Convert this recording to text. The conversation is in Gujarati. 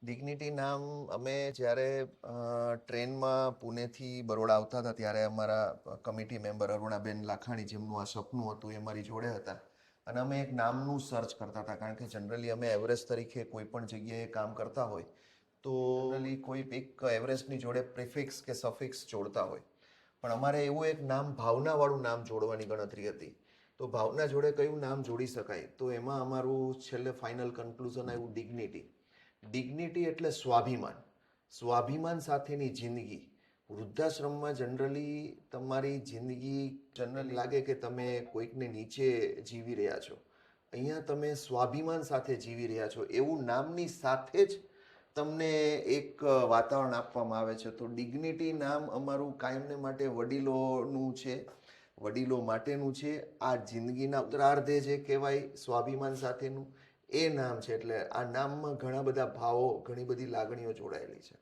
ડિગ્નિટી નામ અમે જ્યારે ટ્રેનમાં પુણેથી બરોડા આવતા હતા ત્યારે અમારા કમિટી મેમ્બર અરુણાબેન લાખાણી, જેમનું આ સપનું હતું, એ મારી જોડે હતા. અને અમે એક નામનું સર્ચ કરતા હતા, કારણ કે જનરલી અમે એવરેસ્ટ તરીકે કોઈ પણ જગ્યાએ કામ કરતા હોય તો જનરલી કોઈ એક એવરેસ્ટની જોડે પ્રિફિક્સ કે સફિક્સ જોડતા હોય. પણ અમારે એવું એક નામ, ભાવનાવાળું નામ જોડવાની ગણતરી હતી. તો ભાવના જોડે કયું નામ જોડી શકાય, તો એમાં અમારું છેલ્લે ફાઇનલ કન્ક્લુઝન આવ્યું ડિગ્નિટી. ડિગ્નિટી એટલે સ્વાભિમાન, સ્વાભિમાન સાથેની જિંદગી. વૃદ્ધાશ્રમમાં જનરલી તમારી જિંદગી જનરલી લાગે કે તમે કોઈકને નીચે જીવી રહ્યા છો. અહીંયા તમે સ્વાભિમાન સાથે જીવી રહ્યા છો એવું નામની સાથે જ તમને એક વાતાવરણ આપવામાં આવે છે. તો ડિગ્નિટી નામ અમારું કાયમને માટે વડીલોનું છે, વડીલો માટેનું છે. આ જિંદગીના ઉત્તરાર્ધે જે કહેવાય સ્વાભિમાન સાથેનું, એ નામ છે. એટલે આ નામમાં ઘણા બધા ભાવો, ઘણી બધી લાગણીઓ જોડાયેલી છે.